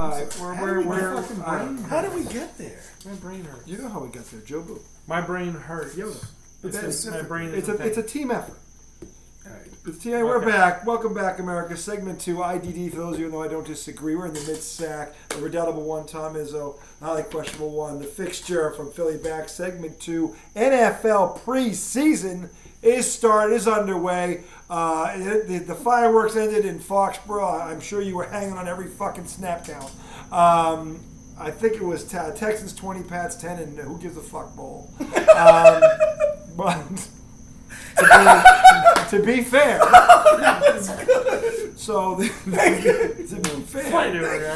How did we get there? My brain hurts. You know how we got there, Joe Boo. My brain hurts. Yoda. My brain It's a team effort. All right. We're back. Welcome back, America. Segment 2, IDD. For those of you who know I don't disagree, we're in the mid-sack. The redoubtable one, Tom Izzo. The highly questionable one, the fixture from Philly back. Segment 2, NFL preseason is underway. The fireworks ended in Foxborough. I'm sure you were hanging on every fucking snap count. I think it was Texans 20, Pats 10, and who gives a fuck bowl. But to be fair, so to be fair,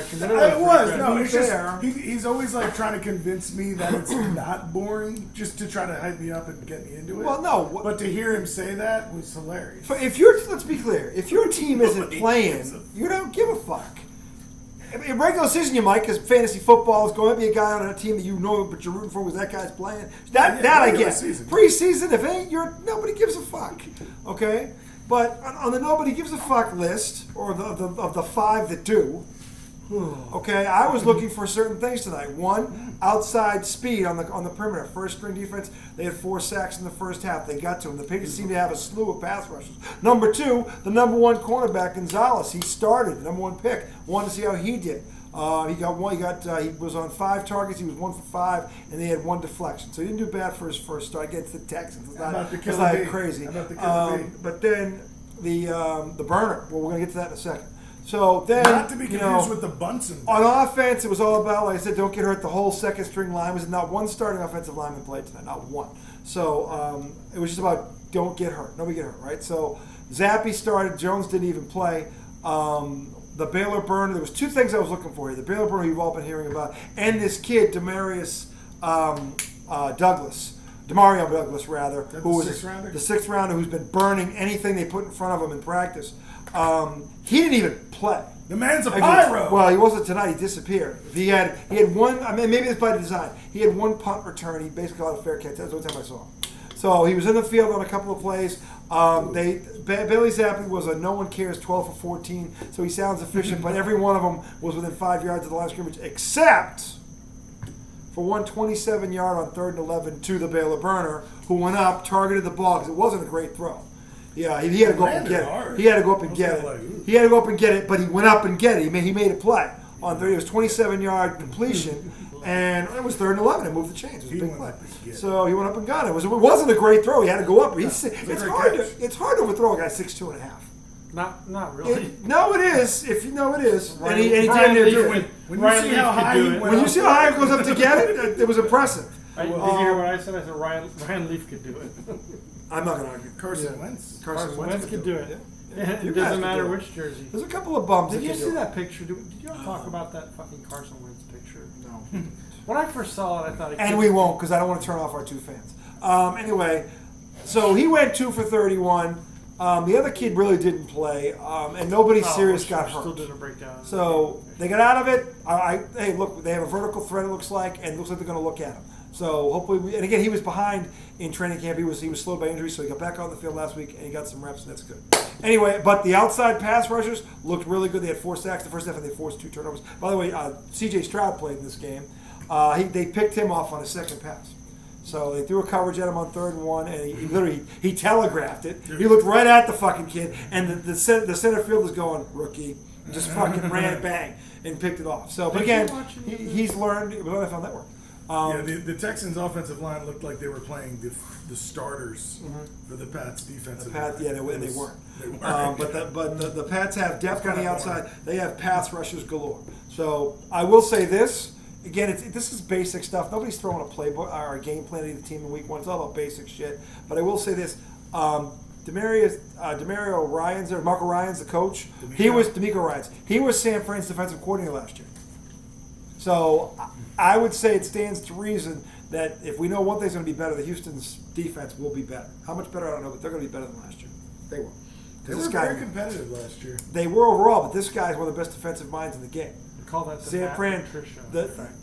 it was no. It's just he's always like trying to convince me that it's not boring, just to try to hype me up and get me into it. Well, no, but to hear him say that was hilarious. Let's be clear, if your team isn't playing, you don't give a fuck. In regular season, you might, because fantasy football is going to be a guy on a team that you know, but you're rooting for because that guy's playing. That I get. Preseason, if it ain't, nobody gives a fuck. Okay, but on the nobody gives a fuck list, or of the five that do. Okay, I was looking for certain things tonight. One, outside speed on the perimeter. First string defense, they had 4 sacks in the first half. They got to him. The Patriots seemed to have a slew of pass rushes. Number 2, the number 1 cornerback Gonzalez. He started, the number 1 pick. Wanted to see how he did. He was on 5 targets. He was 1 for 5, and they had 1 deflection. So he didn't do bad for his first start against the Texans. It's not crazy. But then the burner. Well, we're gonna get to that in a second. So then, not to be confused with the Bunsen. On offense, it was all about, like I said, don't get hurt. The whole second string line was not one starting offensive lineman played tonight, not one. So it was just about don't get hurt. Nobody get hurt, right? So Zappe started. Jones didn't even play. The Baylor burner. There was 2 things I was looking for here. The Baylor burner you've all been hearing about, and this kid Demario Douglas, rather, who was the 6th rounder who's been burning anything they put in front of him in practice. He didn't even play. The man's a pyro. Well, he wasn't tonight. He disappeared. He had one. I mean, maybe it's by design. He had 1 punt return. He basically got a fair catch. That's the only time I saw him. So he was in the field on a couple of plays. Bailey Zappe was a no one cares 12 for 14. So he sounds efficient, but every one of them was within 5 yards of the line of scrimmage, except for 1 27-yard on 3rd and 11 to the Baylor burner, who went up, targeted the ball because it wasn't a great throw. Yeah, he had to go up and get it. He had to go up and get it. He had to go up and get it, but he went up and get it. He made a play on 30. It was 27-yard completion, and it was 3rd and 11. It moved the chains. It was a big play. So he went up and got it. It wasn't a great throw. He had to go up. It's hard to overthrow a guy 6'2" and a half. Not really. No, it is. If you know it is, and he damn near did it. When you see how high he goes up to get it, it was impressive. Did you hear what I said? I said Ryan Leaf could do it. I'm not going to argue. Carson Wentz could do it. Yeah. It doesn't matter which jersey. There's a couple of bums. Did you see that picture? Did you ever talk about that fucking Carson Wentz picture? No. When I first saw it, I thought it. And we won't, because I don't want to turn off our 2 fans. Anyway, so he went 2 for 31. The other kid really didn't play, and nobody serious got hurt. Still didn't break down. So they got out of it. Hey, look, they have a vertical threat. It looks like, and it looks like they're going to look at him. So hopefully, and again, he was behind in training camp. He was slowed by injury, so he got back on the field last week and he got some reps, and that's good. Anyway, but the outside pass rushers looked really good. They had 4 sacks the first half, and they forced 2 turnovers. By the way, C.J. Stroud played in this game. They picked him off on a second pass. So they threw a coverage at him on 3rd and 1, and he telegraphed it. He looked right at the fucking kid, and the center field was going, rookie. Just fucking ran it, bang, and picked it off. So, but again, he's learned. It was on NFL Network. The Texans' offensive line looked like they were playing the starters for the Pats' defensive line. Yeah, they weren't. But the Pats have depth on the outside. They have pass rushers galore. So I will say this. Again, this is basic stuff. Nobody's throwing a playbook or a game plan to the team in week 1. It's all about basic shit. But I will say this. Demario Ryans, or Marco Ryans, the coach, D'Amico Ryans. He was San Fran's defensive coordinator last year. So I would say it stands to reason that if we know one thing's going to be better, the Houston's defense will be better. How much better, I don't know, but they're going to be better than last year. They will. They were very competitive last year. They were overall, but this guy's one of the best defensive minds in the game. We call that the San Fran Patricia effect.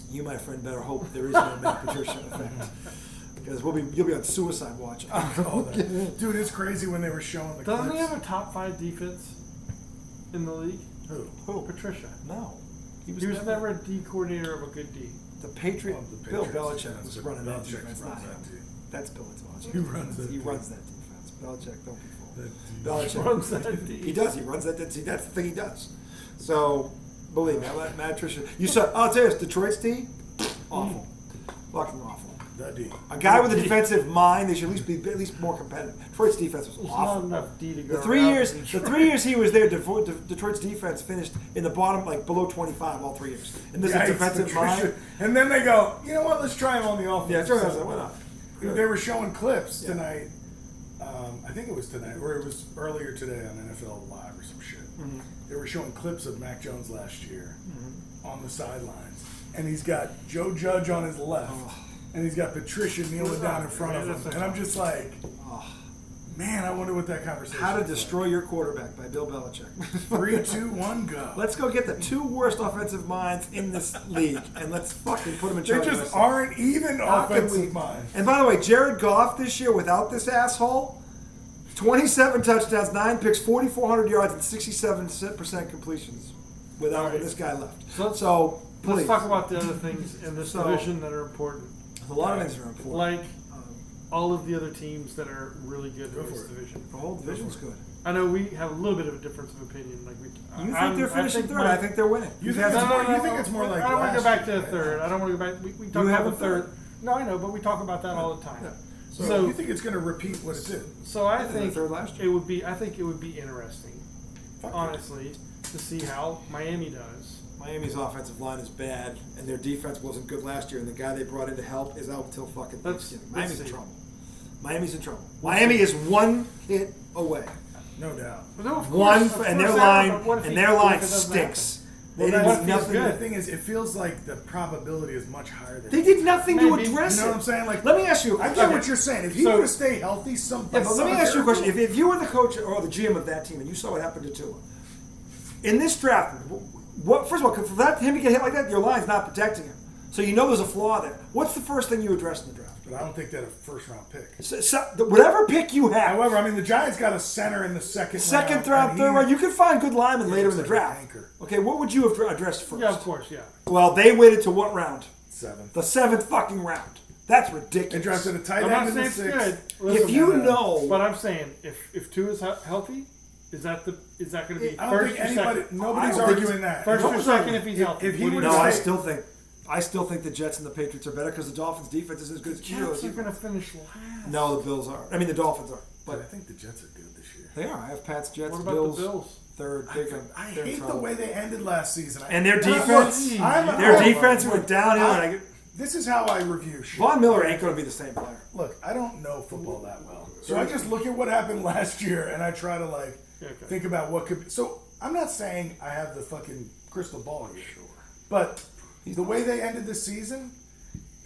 You, my friend, better hope there is no Matt Patricia effect. Because you'll be on suicide watch. Dude, it's crazy when they were showing the clips. Doesn't he have a top 5 defense in the league? Who? Patricia. No. He was never a D coordinator of a good D. The Patriot. The Bill Patriots, Belichick was running that defense, not him. That's Bill Belichick. He runs that. He runs that defense. Belichick, don't be fooled. Belichick runs that D. He does. He runs that. See, that's the thing he does. So, believe me, Matt Patricia. You saw. I'll tell you this. Detroit's D, awful, fucking awful. That D. A guy with a defensive mind, they should at least more competitive. Detroit's defense was awful. Not enough D to go. The 3 years he was there, Detroit's defense finished in the bottom, like below 25 all 3 years. And this is defensive mind. And then they go, you know what? Let's try him on the offense. Yeah, why not? They were showing clips tonight. I think it was tonight, or it was earlier today on NFL Live or some shit. Mm-hmm. They were showing clips of Mac Jones last year on the sidelines, and he's got Joe Judge on his left, and he's got Patricia kneeling down in front of him, and I'm just like, man, I wonder what that conversation. How to is Destroy Your Quarterback by Bill Belichick. 3, 2, 1, go. Let's go get the 2 worst offensive minds in this league, and let's fucking put them in charge. They just aren't even offensive minds. And by the way, Jared Goff this year without this asshole, 27 touchdowns, 9 picks, 4,400 yards, and 67% completions with this guy left. So please. Let's talk about the other things in this division that are important. A lot of things are important. Like all of the other teams that are really good in this division. The whole division's good. I know we have a little bit of a difference of opinion. Like you think they're finishing third? I think they're winning. You think it's more like I don't want to go back to year, the third. I don't want to go back. We talk about the third. No, I know, but we talk about that all the time. Yeah. So you think it's going to repeat what it did? So I think third last year. it would be. I think it would be interesting, honestly, to see how Miami does. Miami's offensive line is bad, and their defense wasn't good last year, and the guy they brought in to help is out till fucking Thanksgiving. Miami's in trouble. Miami's in trouble. Miami is 1 hit away. No doubt. And their line stinks. They did nothing. The thing is, it feels like the probability is much higher than they did nothing to address it. You know what I'm saying? Like, let me ask you. I get what you're saying. If he were to stay healthy, but let me ask you a question. If you were the coach or the GM of that team, and you saw what happened to Tua in this draft, first of all, for him to get hit like that, your line's not protecting him. So you know there's a flaw there. What's the first thing you address in the draft? But I don't think that a first-round pick. So, whatever pick you have. However, I mean, the Giants got a center in the second round, third round. You can find good linemen later in the draft. Okay, what would you have addressed first? Yeah, of course, yeah. Well, they waited to what round? 7th. The 7th fucking round. That's ridiculous. They drafted a tight I'm end not in the saying 6th. it's good. If you know, but I'm saying if Tua is healthy, is that going to be I don't first think or second? nobody's arguing that. First or second if he's healthy. If he were to no, stay, I still think the Jets and the Patriots are better because the Dolphins' defense is as good as the Jets are going to finish last. No, the Bills are. I mean, the Dolphins are. But I think the Jets are good this year. They are. I have Pats, Jets, what about Bills. The Bills? Third. I hate the way they ended last season. And their defense. Their defense went downhill. This is how I review shit. Von Miller ain't going to be the same player. Look, I don't know football that well, so I just look at what happened last year and I try to think about what could be. So I'm not saying I have the fucking crystal ball here, but the way they ended the season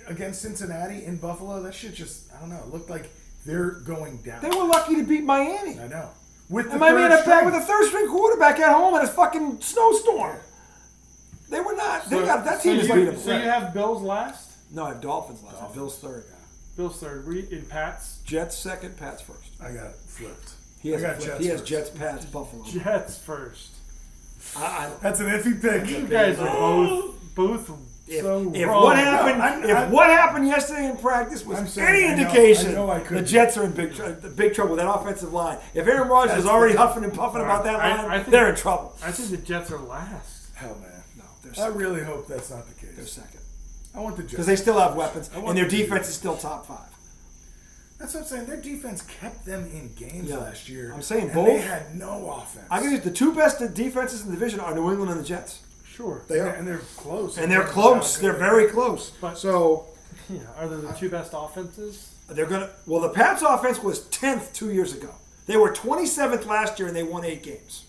against Cincinnati in Buffalo, that shit just, I don't know, it looked like they're going down. They were lucky to beat Miami. I know. With Miami had a back with a third-string quarterback at home in a fucking snowstorm. They were not. That team is beatable. So you have Bills last? No, I have Dolphins last. Bills third. Bills third. In Pats? Jets second, Pats first. I got flipped. He has Jets, Pats, Buffalo. Jets first. That's an iffy pick. You guys are both if wrong. What happened yesterday in practice was any indication, the Jets are in big trouble with that offensive line. If Aaron Rodgers is already huffing and puffing about that line, they're in trouble. I think the Jets are last. Hell, man. No, I really hope that's not the case. They're second. I want the Jets. Because they still have weapons, and their defense is still top 5. That's what I'm saying. Their defense kept them in games last year. I'm saying and both. They had no offense. I think the 2 best defenses in the division are New England and the Jets. Sure. They are. And they're close. And they're close. They're very close. But so, are they the 2 best offenses? They're gonna. Well, the Pats' offense was 10th 2 years ago. They were 27th last year, and they won 8 games.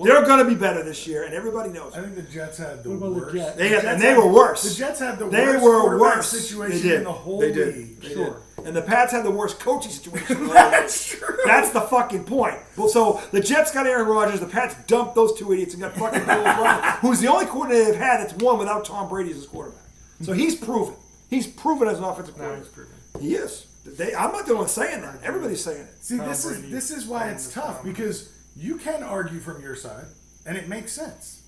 They're going to be better this year, and everybody knows. I think the Jets had the worst. They were worse. The Jets had the worst situation in the whole league. Sure. And the Pats had the worst coaching situation. That's true. That's the fucking point. Well, so the Jets got Aaron Rodgers. The Pats dumped those 2 idiots and got fucking Bill O'Brien, who's the only coordinator they've had that's won without Tom Brady as his quarterback. So he's proven. He's proven as an offensive coordinator. He is. I'm not the one saying that. Everybody's saying it. See, this is why it's tough, because you can argue from your side, and it makes sense.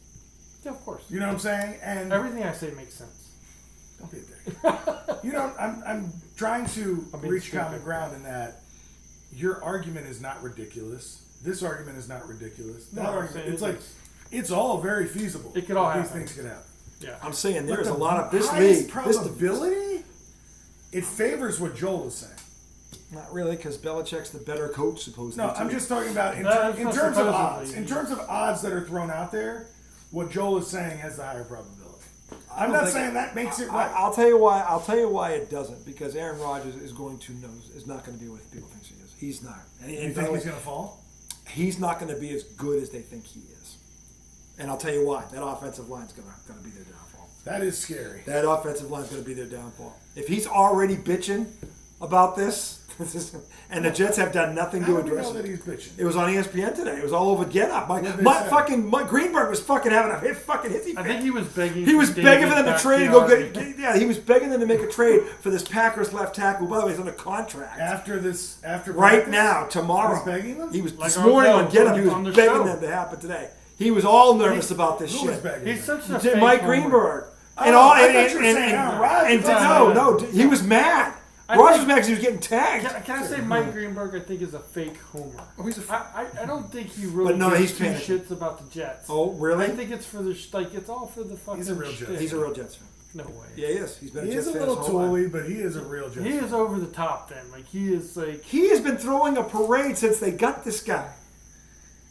Yeah, of course. You know what I'm saying? And everything I say makes sense. Don't be a dick. You know, I'm trying to reach common ground in that your argument is not ridiculous. This argument is not ridiculous. That argument, it's like it's all very feasible. It could all happen. These things could happen. Yeah, I'm saying there's a lot of this league. league. Probability, it favors what Joel is saying. Not really, because Belichick's the better coach, supposedly. No, I'm just talking about in terms of odds. In terms of odds that are thrown out there, what Joel is saying has the higher probability. I'm not saying that makes it right. I'll tell you why. I'll tell you why it doesn't. Because Aaron Rodgers is going to know is not going to be what people think he is. He's not. You think he's going to fall? He's not going to be as good as they think he is. And I'll tell you why. That offensive line's going to be their downfall. That is scary. That offensive line's going to be their downfall. If he's already bitching about this, and the Jets have done nothing to address it. That he's bitching? It was on ESPN today. It was all over Get Up. Mike Greenberg was fucking having a hissy fit. I think he was begging. He was begging for them to trade and go get. Yeah, he was begging them to make a trade for this Packers left tackle. By the way, he's under contract. After right now, tomorrow. He was begging them. He was this morning on Get Up. He was begging them to happen today. He was all nervous about this shit. He's such a fake Mike Greenberg. And he was mad. Rodgers was mad because he was getting tagged. Can I say Mike Greenberg, I think, is a fake homer. I don't think he really gives two shits about the Jets. Oh, really? I think it's for the it's all for the fucking He's a real Jets. He's a real Jets fan. No way. Yeah, he is. He's been he a Jets is a fan little tooly, but he is a real Jets fan. He is over the top then. Like, he is like... He has been throwing a parade since they got this guy.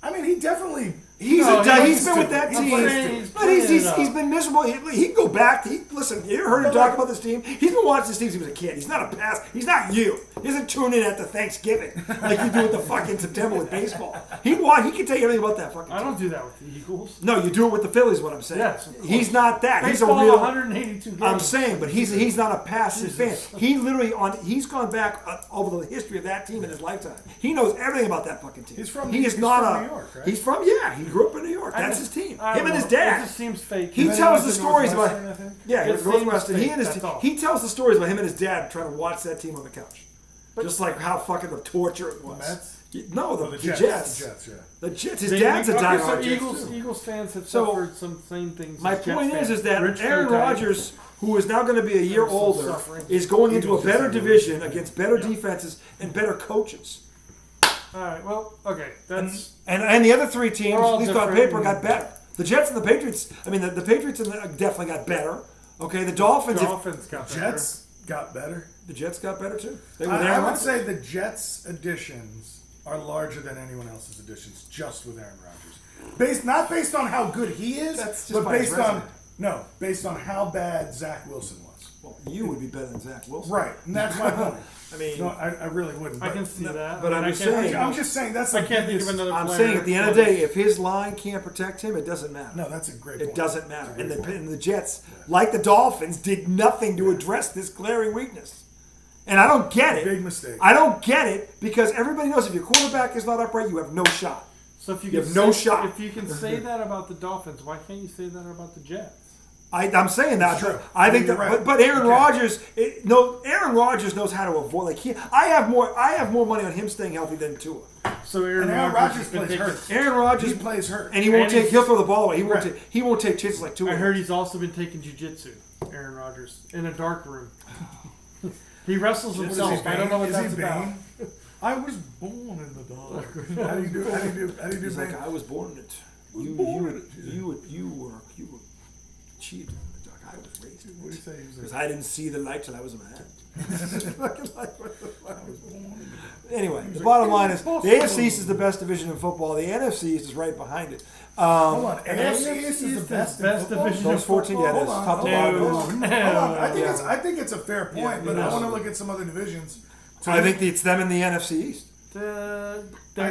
I mean, he definitely... He's been with that team. But he's been miserable. He can go back. Listen, you ever heard him talk about this team? He's been watching this team since he was a kid. He's not a pass. He's not you. He doesn't tune in at the Thanksgiving like you do with the fucking September with baseball. He can tell you everything about that fucking team. I don't do that with the Eagles. No, you do it with the Phillies, what I'm saying. Yes, he's not that. Baseball, he's a real 182 games. I'm saying, but he's not a passive fan. He literally he's gone back over the history of that team in his lifetime. He knows everything about that fucking team. He's from New York, right? He grew up in New York. That's his team. Him and his dad. It just seems fake. He tells the stories about. Yeah, Northwestern. He tells the stories about him and his dad trying to watch that team on the couch. Just like how fucking the torture it was. The Mets? No, the Jets. The Jets, yeah. The Jets. His dad's a diehard Jets. Eagles fans have suffered some same things. My point is that Aaron Rodgers, who is now going to be a year older, is going into a better division against better defenses and better coaches. All right. Well, okay. That's and the other three teams, at least on paper, got better. The Jets and the Patriots. I mean, the Patriots definitely got better. Okay, the Dolphins. Got better. Jets got better. The Jets got better too. I would say the Jets' additions are larger than anyone else's additions, just with Aaron Rodgers. Not based on how good he is, but based on how bad Zach Wilson was. Well, you would be better than Zach Wilson, right? And that's my point. I mean, no, I really wouldn't. I can see that, but I'm just saying that's. I can't think of another. I'm saying at the end of the day, if his line can't protect him, it doesn't matter. No, that's a great point. It doesn't matter. And the Jets, like the Dolphins, did nothing to address this glaring weakness. And I don't get it. Big mistake. I don't get it because everybody knows if your quarterback is not upright, you have no shot. So if you have no shot. If you can say that about the Dolphins, why can't you say that about the Jets? I'm saying that. True. I think that, right. but Aaron Rodgers, Aaron Rodgers knows how to avoid. I have more money on him staying healthy than Tua. So Aaron Rodgers plays hurt. Aaron Rodgers plays hurt, and he'll throw the ball away. He won't take chances like Tua. I heard he's also been taking jiu-jitsu. Aaron Rodgers in a dark room. He wrestles himself. I don't know what that's about. I was born in the dark. How do you do? He's like, I was born in it. You were achieved in the dark. I was raised in it. What do you say? Because I didn't see the light till I was a man. Anyway, the bottom line is the AFC East is the best division in football. The NFC East is right behind it. Hold on, AFC East is the best division. Those 14, yeah, that's top to bottom. I think it's a fair point, but I want to look at some other divisions. I think it's them in the NFC East. I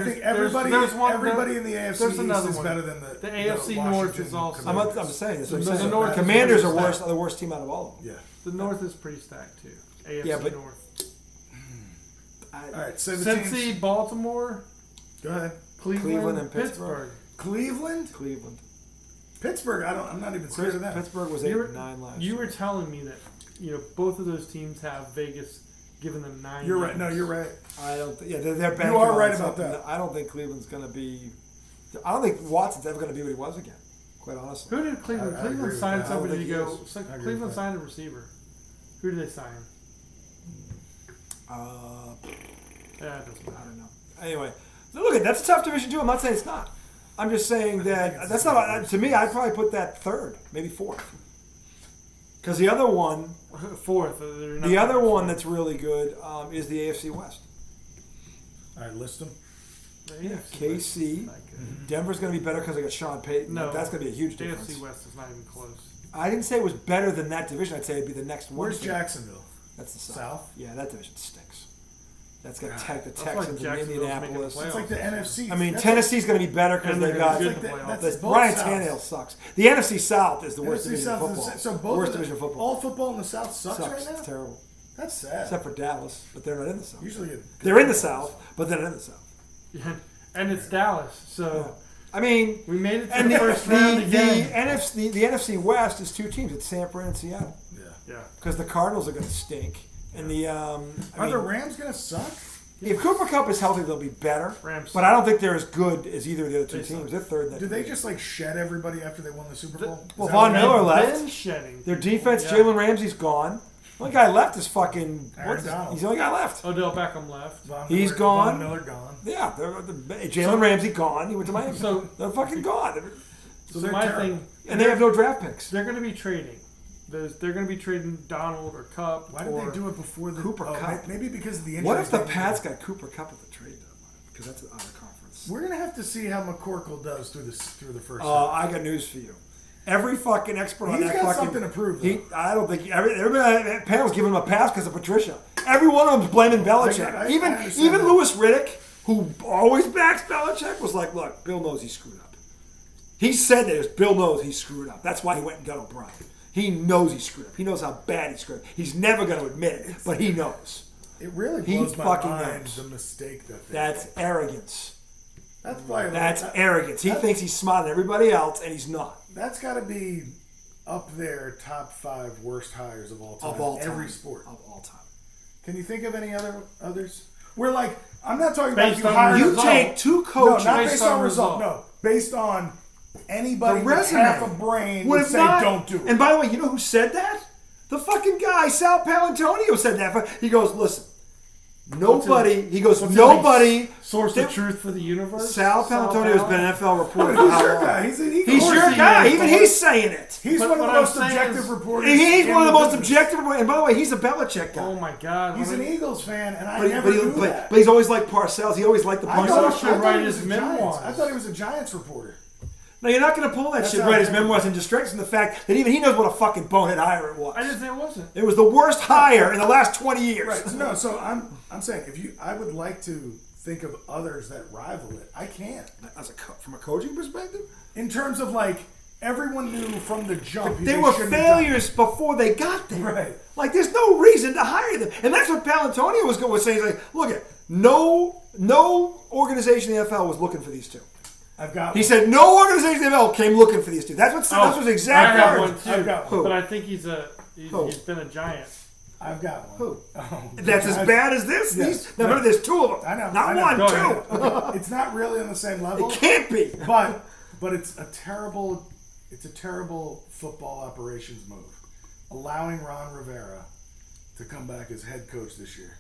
think everybody in the AFC East is better than the AFC North is also. I'm saying this. The Commanders are the worst team out of all of them. Yeah. The North is pretty stacked too. AFC North. All right, Cincy, Baltimore. Go ahead. Cleveland and Pittsburgh. Cleveland. Pittsburgh. I'm not even scared of that. Pittsburgh was 8-9 last year. You were telling me that both of those teams have Vegas giving them 9. You're right. No, you're right. I don't. They're banking. You are right about that. I don't think Cleveland's going to be. I don't think Watson's ever going to be what he was again. Quite honestly. Who did Cleveland? I Cleveland agree with signed that. somebody to I go. don't think agree Cleveland with signed a receiver. Who did they sign? Yeah, it doesn't I matter. don't know. Anyway, so look, that's a tough division too. I'm not saying it's not. I'm just saying that that's not. To me, I'd probably put that third, maybe fourth. Because the other one, Fourth. the other one that's really good is the AFC West. All right, list them. KC. Denver's going to be better because they got Sean Payton. No, that's going to be a huge difference. AFC West is not even close. I didn't say it was better than that division. I'd say it'd be the next one. Where's Jacksonville? That's the South. South? Yeah, that division stinks. That's got the like Texans and Jacksonville's Indianapolis. making the It's like the NFC. I mean, That's Tennessee's going to be better because And they they're got. good like in the playoffs. that's both Ryan Souths. Tannehill sucks. The NFC South is the worst NFC division South of is football. so both Worst of the- division of football. All football in the South sucks right now. It's terrible. That's sad. Except for Dallas, but they're not in the South. Usually They're in the South, but they're not in the South. Yeah, and it's Dallas. So I mean, we made it to and the first round again. the NFC West is two teams. It's San Fran and Seattle. Yeah. Yeah. Because the Cardinals are going to stink. And the Are the Rams gonna suck? if Cooper Kupp is healthy, they'll be better. Rams. But I don't think they're as good as either of the other two They teams. suck. They're third. In that Do they division. just like shed everybody after they won the Super Bowl? Is Well, that Von what Miller happened? left. Been shedding. Their defense, Yeah. Jalen Ramsey's gone. The only guy left is fucking. Aaron Donald. He's the only guy left. Odell Beckham left. Von He's Miller- gone. Von Miller gone. Yeah, Jalen Ramsey gone. He went to Miami. So- they're fucking gone. So they're my terrible. thing, And they have no draft picks. they're going to be trading. They're going to be trading Donald or Cup. Why did or they do it before the Cooper Kupp? Maybe because of the injury. What if the Pats got Cooper Kupp at the trade deadline? Because that's out of conference. We're gonna have to see how McCorkle does through the first. I got news for you. Every fucking expert on He's that got fucking something to prove, though. I don't think everybody panel's giving him a pass because of Patricia. Every one of them's blaming Belichick. I even understand that. Louis Riddick, who always backs Belichick, was like, "Look, Bill knows he screwed up." He said that it was Bill knows he screwed up. That's why he went and got O'Brien. He knows he screwed up. He knows how bad he screwed up. He's never going to admit it, but he knows. It really He blows my fucking mind knows. the mistake that they That's made. arrogance. That's why That's arrogance. He thinks he's smarter than everybody else, and he's not. That's got to be up there, top 5 worst hires of all time. Of all time. Every sport. Of all time. Can you think of any others? We're like, I'm not talking about Based you on hired. You result. take two No, coaches. not Based based on on result. result. No, based on anybody The with resume. half a brain Would would have say not- don't do it. And by the way, you know who said that? The fucking guy, Sal Palantonio, said that. He goes, listen, nobody. He goes, nobody. Source of truth for the universe. Sal Palantonio has been an NFL reporter for He's how your long? guy. He's He's of your course guy. is. Even he's saying it. He's But one of what the I'm most saying objective is- reporters. He's in one of the most business. objective. And by the way, he's a Belichick guy. Oh my God! He's What an a- Eagles fan, and I never But knew that. he's always liked Parcells. He always liked the I Parcells Parcells. thought, should I thought write he was his a Giants. memoirs. I thought he was a Giants reporter. No, you're not going to pull that That's shit, how write his I- memoirs and distracts from the fact that even he knows what a fucking bonehead hire it was. I didn't say it wasn't. It was the worst hire in the last 20 years. Right. No, so I'm saying I would like to think of others that rival it. I can't. From a coaching perspective? In terms of like everyone knew from the jump. They were shouldn't have done it. failures before they got there. Right. Like, there's no reason to hire them. And that's what Palantonio was saying. He's like, look at no organization in the NFL was looking for these two. I've got. He said no organization in the NFL came looking for these two. That's what his I exact have words. one too. I've got one. But I think he's Who? been a giant. I've got one. Who? Oh, That's as bad as this. Yes. Now remember, there's two of them. I know. Not I know. one, Go two. ahead. Okay, it's not really on the same level. It can't be. But it's a terrible football operations move, allowing Ron Rivera to come back as head coach this year.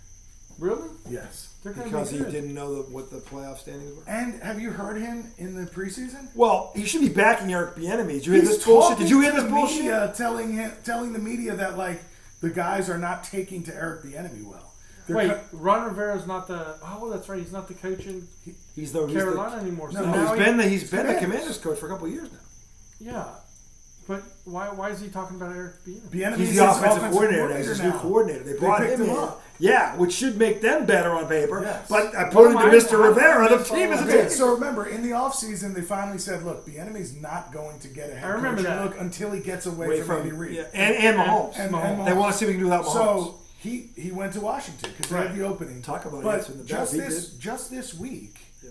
Really? Yes. They're gonna Because be he good. didn't know what the playoff standings were. And have you heard him in the preseason? Well, he should be backing Eric Bieniemy. Did you hear this bullshit? Did you hear this bullshit? Media telling the media that like the guys are not taking to Eric Bieniemy well. They're Wait, co- Ron Rivera's not the. Oh, that's right. He's not the coach in He's the Carolina anymore. So No, now he's been the Commanders. Commanders coach for a couple of years now. Yeah, but why is he talking about Eric Bieniemy? Bieniemy He's is the his offensive coordinator. He's his new now. coordinator. They brought picked him in. up. Yeah, which should make them better on paper. Yes. But according to Well, Mr. I- Rivera, the I- team is a Okay, team. so remember, in the offseason, they finally said, look, Bieniemy's not going to get a head I remember coaching that. look until he gets away Away from Andy from Reid. yeah, and Mahomes. And They want to see what we can do without Mahomes. So he went to Washington because they Right. had the opening. Talk about but answering the just bell. He just this week, Yeah.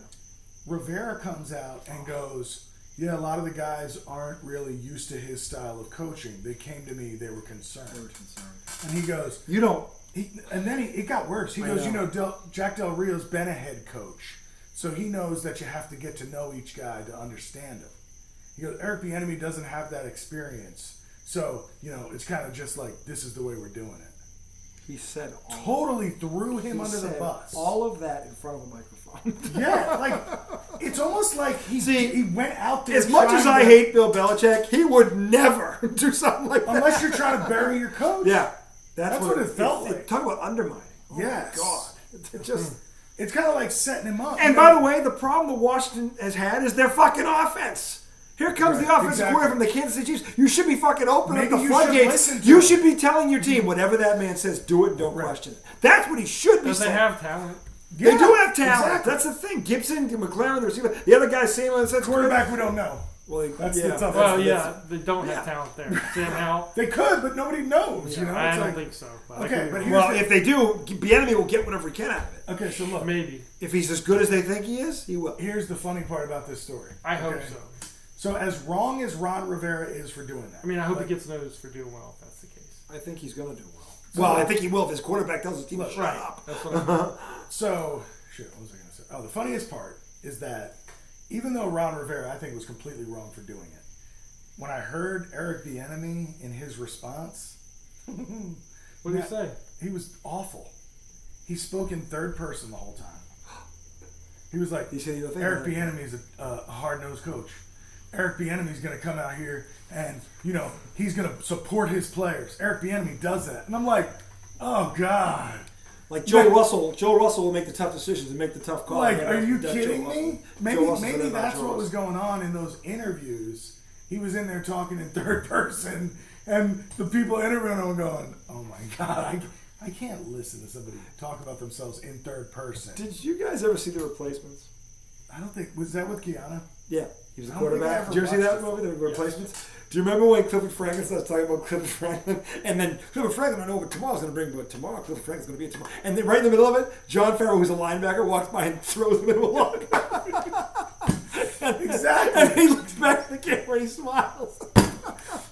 Rivera comes out and goes, yeah, a lot of the guys aren't really used to his style of coaching. They came to me, they were concerned. And he goes, You don't. and then it got worse. He I goes, know. Jack Del Rio's been a head coach. So he knows that you have to get to know each guy to understand him. He goes, Eric Bieniemy doesn't have that experience. So, it's kind of just like, this is the way we're doing it. He said totally threw him under the bus. All of that in front of a microphone. Yeah, like it's almost like he went out there. As much as I hate Bill Belichick, he would never do something like that. Unless you're trying to bury your coach. Yeah, that's what it felt like. Talk about undermining. Yes. Oh my God. It's kind of like setting him up. And by the way, the problem that Washington has had is their fucking offense. Here comes the offensive coordinator from the Kansas City Chiefs. You should be fucking opening up the floodgates. You should be telling your team, whatever that man says, do it and don't question it. That's what he should be saying. They have talent. They do have talent. Exactly. That's the thing. Gibson, McLaren, the receiver. The other guy, Samuel, that's quarterback. We don't know. Well, that's the toughest. Well, they don't have talent there. Sam Howell. They could, but nobody knows. I don't think so. Okay, but if they do, Bieniemy will get whatever he can out of it. Okay, so look, maybe if he's as good as they think he is, he will. Here's the funny part about this story. I hope so. So as wrong as Ron Rivera is for doing that, I hope he gets noticed for doing well. If that's the case, I think he's going to do well. I think he will if his quarterback tells his team to shut up. That's what I'm So, what was I going to say? Oh, the funniest part is that even though Ron Rivera, I think, was completely wrong for doing it, when I heard Eric Bieniemy in his response, what did he say? He was awful. He spoke in third person the whole time. He was like, Eric Bieniemy is a hard-nosed coach. Eric Bieniemy is going to come out here and, he's going to support his players. Eric Bieniemy does that. And I'm like, oh, God. Like Joe Russell will make the tough decisions and make the tough calls. Like, are you kidding me? Maybe that's what was going on in those interviews. He was in there talking in third person, and the people interviewing him were going, oh, my God, I can't listen to somebody talk about themselves in third person. Did you guys ever see The Replacements? I don't think, was that with Keanu? Yeah, he was the quarterback. Did you ever see that movie, The Replacements? Yes. Do you remember when Clifford Franklin starts talking about Clifford Franklin? And then Clifford Franklin, I know what tomorrow's going to bring, but tomorrow Clifford Franklin's going to be it tomorrow. And then right in the middle of it, John Farrell, who's a linebacker, walks by and throws him into a log. Exactly. And he looks back at the camera and he smiles.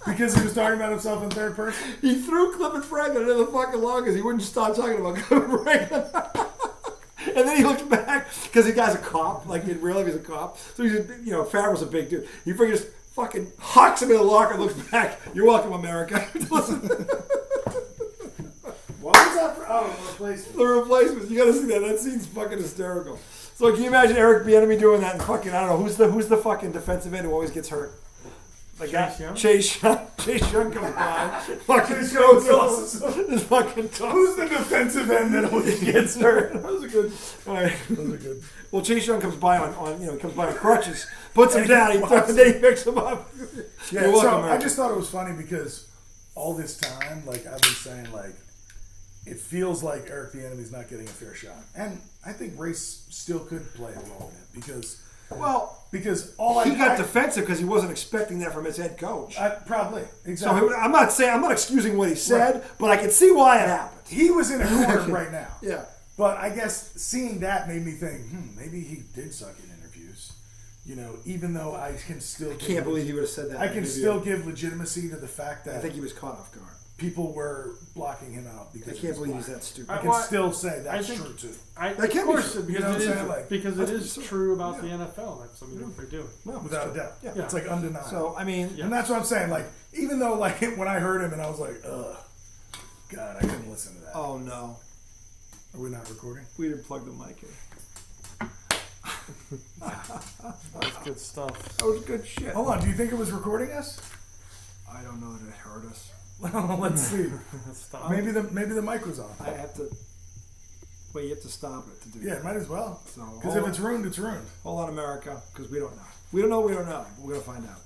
Because he was talking about himself in third person? He threw Clifford Franklin into the fucking log because he wouldn't stop talking about Clifford Franklin. And then he looked back because the guy's a cop. Like in real life, he's a cop. So he's, Farrell's a big dude. He figures fucking hawks him in the locker and looks back. You're welcome, America. What was that for? Oh, The Replacements. The Replacements. You got to see that. That scene's fucking hysterical. So can you imagine Eric Bieniemy doing that? And fucking, I don't know who's the fucking defensive end who always gets hurt. Like Chase Young comes by. Fucking is fucking tough. Who's the defensive end that always gets hurt? Those are good. All right, those are good. Well, Chase Young comes by on comes by on crutches, puts him down, and then he picks him up. Yeah, so I just thought it was funny because all this time, like I've been saying, like it feels like Eric Bieniemy's not getting a fair shot, and I think race still could play a role in it because. Well, because he got defensive because he wasn't expecting that from his head coach. Probably, exactly. So I'm not excusing what he said, but I can see why it happened. He was in a corner right now. Yeah. But I guess seeing that made me think, maybe he did suck in interviews. Even though I can still. I can't believe he would have said that. I can still give legitimacy to the fact that I think he was caught off guard. People were blocking him out because I can't believe he's that stupid. I can still say that's true too. Because it is true about the NFL. That's what they're doing. No, without a doubt. Yeah. It's like undeniable. So and that's what I'm saying. Like, even though when I heard him and I was like, ugh, God, I couldn't listen to that. Oh no, are we not recording? We didn't plug the mic in. That's good stuff. That was good shit. Hold on, do you think it was recording us? I don't know that it hurt us. Well, let's see. Maybe the mic was on. I have to. Well, you have to stop it to do. Yeah, that. might as well. So because if it's ruined, it's ruined. Hold on, America, because we don't know. We don't know. We don't know. We're gonna find out.